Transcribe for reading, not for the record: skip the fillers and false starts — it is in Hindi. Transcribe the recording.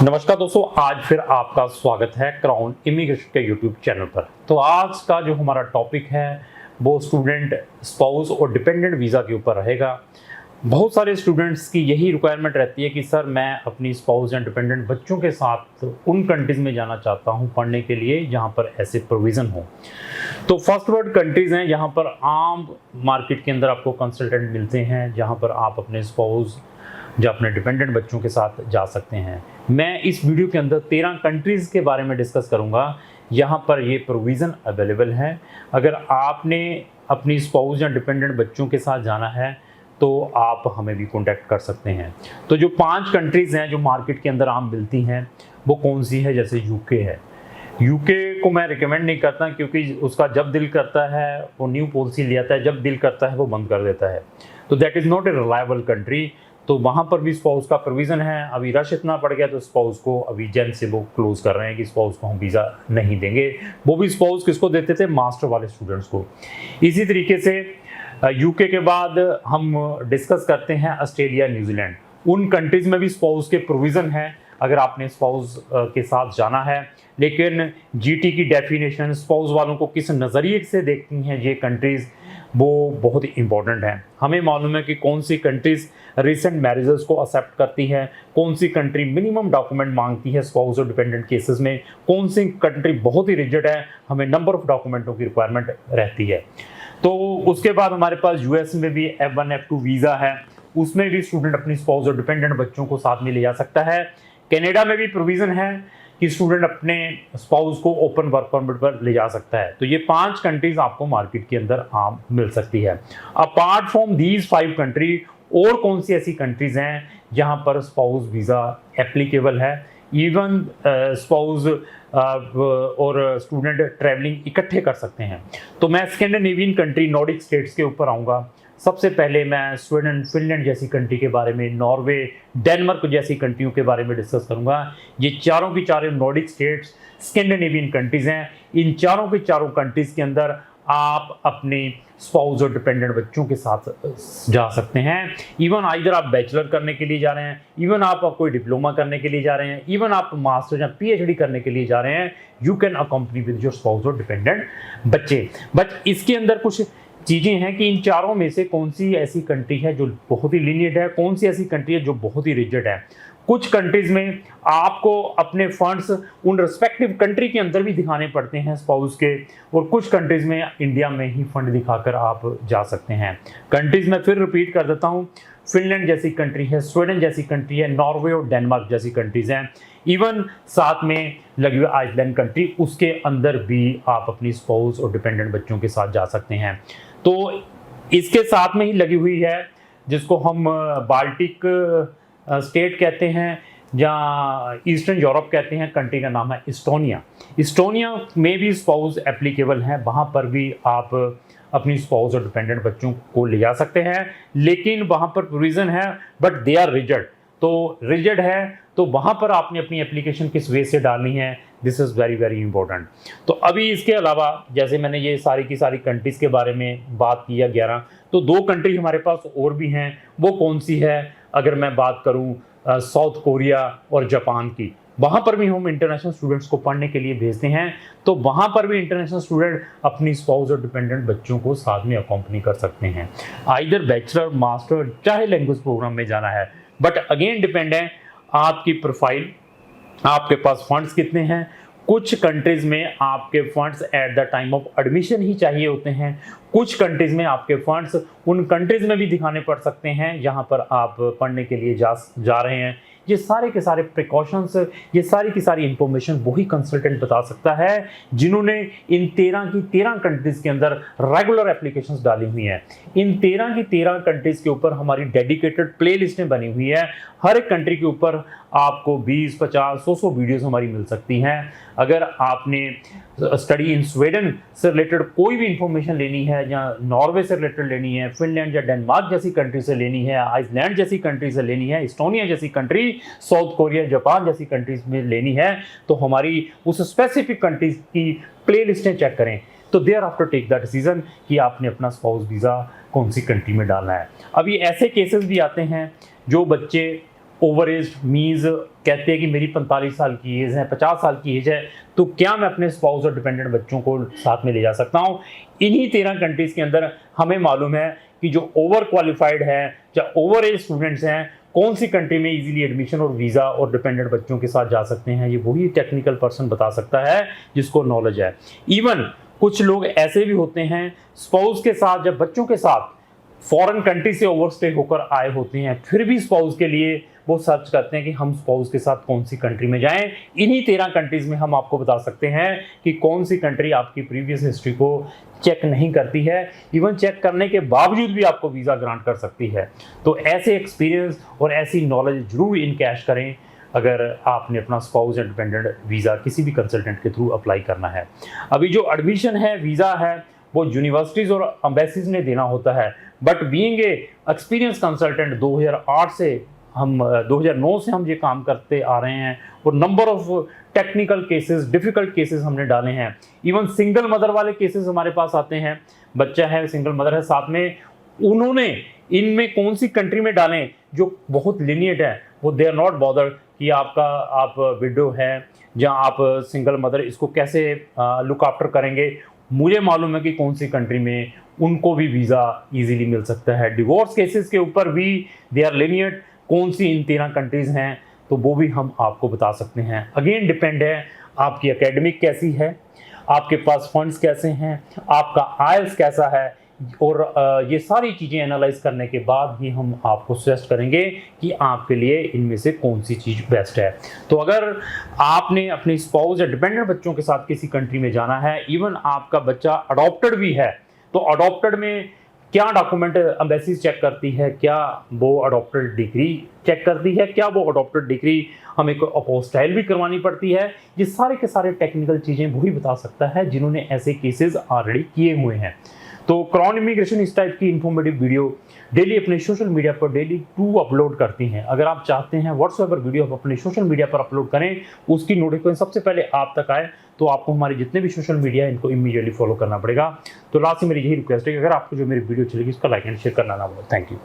नमस्कार दोस्तों, आज फिर आपका स्वागत है क्राउन इमिग्रेशन के यूट्यूब चैनल पर। तो आज का जो हमारा टॉपिक है वो स्टूडेंट स्पाउस और डिपेंडेंट वीज़ा के ऊपर रहेगा। बहुत सारे स्टूडेंट्स की यही रिक्वायरमेंट रहती है कि सर मैं अपनी स्पाउस या डिपेंडेंट बच्चों के साथ उन कंट्रीज़ में जाना चाहता हूँ पढ़ने के लिए जहाँ पर ऐसे प्रोविज़न हो। तो फर्स्ट वर्ल्ड कंट्रीज़ हैं जहाँ पर आम मार्केट के अंदर आपको कंसल्टेंट मिलते हैं, जहाँ पर आप अपने स्पाउस जो अपने डिपेंडेंट बच्चों के साथ जा सकते हैं। मैं इस वीडियो के अंदर 13 कंट्रीज़ के बारे में डिस्कस करूंगा, यहाँ पर ये प्रोविज़न अवेलेबल है। अगर आपने अपनी स्पाउस या डिपेंडेंट बच्चों के साथ जाना है तो आप हमें भी कांटेक्ट कर सकते हैं। तो जो 5 कंट्रीज़ हैं जो मार्केट के अंदर आम मिलती हैं वो कौन सी है? जैसे यूके है। यूके को मैं रिकमेंड नहीं करता क्योंकि उसका जब दिल करता है वो न्यू पॉलिसी ले आता है, जब दिल करता है वो बंद कर देता है। तो that is not a reliable country. तो वहाँ पर भी स्पाउस का प्रोविज़न है। अभी रश इतना बढ़ गया तो स्पाउस को अभी जन से वो क्लोज कर रहे हैं कि स्पाउस को हम वीज़ा नहीं देंगे। वो भी स्पाउस किसको देते थे? मास्टर वाले स्टूडेंट्स को। इसी तरीके से यूके के बाद हम डिस्कस करते हैं ऑस्ट्रेलिया, न्यूजीलैंड। उन कंट्रीज़ में भी स्पाउस के प्रोविज़न है अगर आपने स्पाउस के साथ जाना है। लेकिन जीटी की डेफिनेशन स्पाउस वालों को किस नज़रिए से देखती हैं ये कंट्रीज़, वो बहुत ही इंपॉर्टेंट है। हमें मालूम है कि कौन सी कंट्रीज़ रिसेंट मैरिजेस को एक्सेप्ट करती है, कौन सी कंट्री मिनिमम डॉक्यूमेंट मांगती है स्पाउस और डिपेंडेंट केसेस में, कौन सी कंट्री बहुत ही रिजिड है, हमें नंबर ऑफ डॉक्यूमेंटों की रिक्वायरमेंट रहती है। तो उसके बाद हमारे पास यूएस में भी F1 F2 वीज़ा है, उसमें भी स्टूडेंट अपनी स्पाउस और डिपेंडेंट बच्चों को साथ में ले जा सकता है। कनाडा में भी प्रोविज़न है कि स्टूडेंट अपने स्पाउस को ओपन वर्क परमिट पर ले जा सकता है। तो ये 5 कंट्रीज आपको मार्केट के अंदर आम मिल सकती है। अपार्ट फ्रॉम दीज 5 कंट्री और कौन सी ऐसी कंट्रीज हैं जहां पर स्पाउस वीज़ा एप्लीकेबल है? इवन स्पाउस और स्टूडेंट ट्रैवलिंग इकट्ठे कर सकते हैं। तो मैं स्कैंडिनेवियन कंट्री नॉर्डिक स्टेट्स के ऊपर आऊँगा। सबसे पहले मैं स्वीडन, फिनलैंड जैसी कंट्री के बारे में, नॉर्वे, डेनमार्क जैसी कंट्रियों के बारे में डिस्कस करूंगा। ये चारों की चारों नॉर्डिक स्टेट्स स्कैंडिनेवियन कंट्रीज़ हैं। इन चारों के चारों कंट्रीज़ के अंदर आप अपने स्पाउस और डिपेंडेंट बच्चों के साथ जा सकते हैं। इवन आइदर आप बैचलर करने के लिए जा रहे हैं, इवन आप कोई डिप्लोमा करने के लिए जा रहे हैं, इवन आप मास्टर या पीएचडी करने के लिए जा रहे हैं, you can accompany with your spouse और डिपेंडेंट बच्चे। बट इसके अंदर कुछ चीज़ें हैं कि इन चारों में से कौन सी ऐसी कंट्री है जो बहुत ही लीनियड है, कौन सी ऐसी कंट्री है जो बहुत ही रिजिड है। कुछ कंट्रीज़ में आपको अपने फंड्स उन रिस्पेक्टिव कंट्री के अंदर भी दिखाने पड़ते हैं स्पाउस के, और कुछ कंट्रीज़ में इंडिया में ही फंड दिखाकर आप जा सकते हैं। कंट्रीज़ में फिर रिपीट कर देता हूँ, फिनलैंड जैसी कंट्री है, स्वीडन जैसी कंट्री है, नॉर्वे और डेनमार्क जैसी कंट्रीज़ हैं। इवन साथ में लगी हुई आइसलैंड कंट्री, उसके अंदर भी आप अपनी स्पाउस और डिपेंडेंट बच्चों के साथ जा सकते हैं। तो इसके साथ में ही लगी हुई है जिसको हम बाल्टिक स्टेट कहते हैं या ईस्टर्न यूरोप कहते हैं, कंट्री का नाम है इस्टोनिया। इस्टोनिया में भी स्पाउस एप्लीकेबल है, वहाँ पर भी आप अपनी स्पाउस और डिपेंडेंट बच्चों को ले जा सकते हैं। लेकिन वहाँ पर प्रोविज़न है बट दे आर रिजिड। तो रिजिड है तो वहाँ पर आपने अपनी एप्लीकेशन किस वे से डालनी है, this is very very important. तो अभी इसके अलावा जैसे मैंने ये सारी की सारी कंट्रीज़ के बारे में बात की है 11, तो 2 कंट्री हमारे पास और भी हैं। वो कौन सी है? अगर मैं बात करूँ साउथ कोरिया और जापान की, वहाँ पर भी हम इंटरनेशनल स्टूडेंट्स को पढ़ने के लिए भेजते हैं। तो वहाँ पर भी इंटरनेशनल स्टूडेंट अपनी स्पाउस और डिपेंडेंट बच्चों को साथ में अकम्पनी कर सकते हैं, आइदर बैचलर, मास्टर, चाहे लैंग्वेज प्रोग्राम में जाना है। बट अगेन डिपेंड है आपकी प्रोफाइल, आपके पास फंड्स कितने हैं। कुछ कंट्रीज़ में आपके funds at the time of admission ही चाहिए होते हैं, कुछ कंट्रीज़ में आपके फंड्स उन कंट्रीज़ में भी दिखाने पड़ सकते हैं जहां पर आप पढ़ने के लिए जा रहे हैं। ये सारे के सारे प्रिकॉशंस, ये सारी की सारी इंफॉर्मेशन वही कंसल्टेंट बता सकता है जिन्होंने इन 13 की 13 कंट्रीज़ के अंदर रेगुलर एप्लीकेशंस डाली हुई हैं। इन 13 की 13 कंट्रीज़ के ऊपर हमारी डेडिकेटेड प्ले लिस्टें बनी हुई है। हर एक कंट्री के ऊपर आपको 20, 50, 100 वीडियोज़ हमारी मिल सकती हैं। अगर आपने स्टडी इन स्वीडन से रिलेटेड कोई भी इंफॉर्मेशन लेनी है, या नॉर्वे से रिलेटेड लेनी है, फिनलैंड या डेनमार्क जैसी कंट्री से लेनी है, आइसलैंड जैसी कंट्री से लेनी है, इस्टोनिया जैसी कंट्री, साउथ कोरिया, जापान जैसी कंट्रीज में लेनी है, तो हमारी उस स्पेसिफिक कंट्रीज की प्ले लिस्टें चेक करें। तो thereafter take the decision कि आपने अपना स्पाउस वीज़ा कौन सी कंट्री में डालना है। अभी ऐसे केसेस भी आते हैं जो बच्चे ओवर एज मीन्स कहते हैं कि मेरी 45 साल की एज है, 50 साल की एज है, तो क्या मैं अपने स्पाउस और डिपेंडेंट बच्चों को साथ में ले जा सकता हूँ। इन्हीं 13 कंट्रीज़ के अंदर हमें मालूम है कि जो ओवर क्वालिफाइड है या ओवर एज स्टूडेंट्स हैं, कौन सी कंट्री में इजीली एडमिशन और वीज़ा और डिपेंडेंट बच्चों के साथ जा सकते हैं, ये वही टेक्निकल पर्सन बता सकता है जिसको नॉलेज है। इवन कुछ लोग ऐसे भी होते हैं स्पाउस के साथ, जब बच्चों के साथ फॉरेन कंट्री से ओवरस्टे होकर आए होते हैं, फिर भी स्पाउस के लिए वो सर्च करते हैं कि हम स्पाउस के साथ कौन सी कंट्री में जाएं। इन्हीं 13 कंट्रीज़ में हम आपको बता सकते हैं कि कौन सी कंट्री आपकी प्रीवियस हिस्ट्री को चेक नहीं करती है, इवन चेक करने के बावजूद भी आपको वीज़ा ग्रांट कर सकती है। तो ऐसे एक्सपीरियंस और ऐसी नॉलेज जरूर इन कैश करें अगर आपने अपना स्पाउस एंड डिपेंडेंट वीज़ा किसी भी कंसल्टेंट के थ्रू अप्लाई करना है। अभी जो एडमिशन है, वीज़ा है, वो यूनिवर्सिटीज़ और एम्बेसीज ने देना होता है, but being a experience consultant 2008 से हम 2009 से हम ये काम करते आ रहे हैं और number of technical cases, difficult cases हमने डाले हैं। इवन सिंगल मदर वाले केसेस हमारे पास आते हैं, बच्चा है, सिंगल मदर है, साथ में उन्होंने इनमें कौन सी कंट्री में डालें जो बहुत लीनिएंट है, वो दे आर नॉट बॉदर्ड कि आप विडो है या आप सिंगल मदर, इसको कैसे लुक आफ्टर करेंगे। मुझे मालूम है कि कौन सी कंट्री में उनको भी वीज़ा इजीली मिल सकता है। डिवोर्स केसेस के ऊपर भी दे आर लीनिएंट, कौन सी इन 13 कंट्रीज़ हैं, तो वो भी हम आपको बता सकते हैं। अगेन डिपेंड है आपकी एकेडमिक कैसी है, आपके पास फंड्स कैसे हैं, आपका आइल्स कैसा है, और ये सारी चीज़ें एनालाइज करने के बाद ही हम आपको सजेस्ट करेंगे कि आपके लिए इनमें से कौन सी चीज़ बेस्ट है। तो अगर आपने अपने स्पाउस या डिपेंडेंट बच्चों के साथ किसी कंट्री में जाना है, इवन आपका बच्चा अडॉप्टेड भी है, तो अडॉप्टेड में क्या डॉक्यूमेंट एम्बेसी चेक करती है, क्या वो अडॉप्टेड डिग्री चेक करती है, क्या वो अडॉप्टेड डिग्री हमें कोई अपोस्टाइल भी करवानी पड़ती है, ये सारे के सारे टेक्निकल चीज़ें वही बता सकता है जिन्होंने ऐसे केसेस ऑलरेडी किए हुए हैं। तो क्राउन इमिग्रेशन इस टाइप की इन्फॉर्मेटिव वीडियो डेली अपने सोशल मीडिया पर डेली 2 अपलोड करती हैं। अगर आप चाहते हैं व्हाट्सएवर वीडियो आप अपने सोशल मीडिया पर अपलोड करें, उसकी नोटिफिकेशन सबसे पहले आप तक आए, तो आपको हमारे जितने भी सोशल मीडिया है इनको इमीडिएटली फॉलो करना पड़ेगा। तो लास्ट में मेरी यही रिक्वेस्ट है कि अगर आपको जो मेरी वीडियो चलेगी उसका लाइक एंड शेयर करना ना भूलें। Thank you.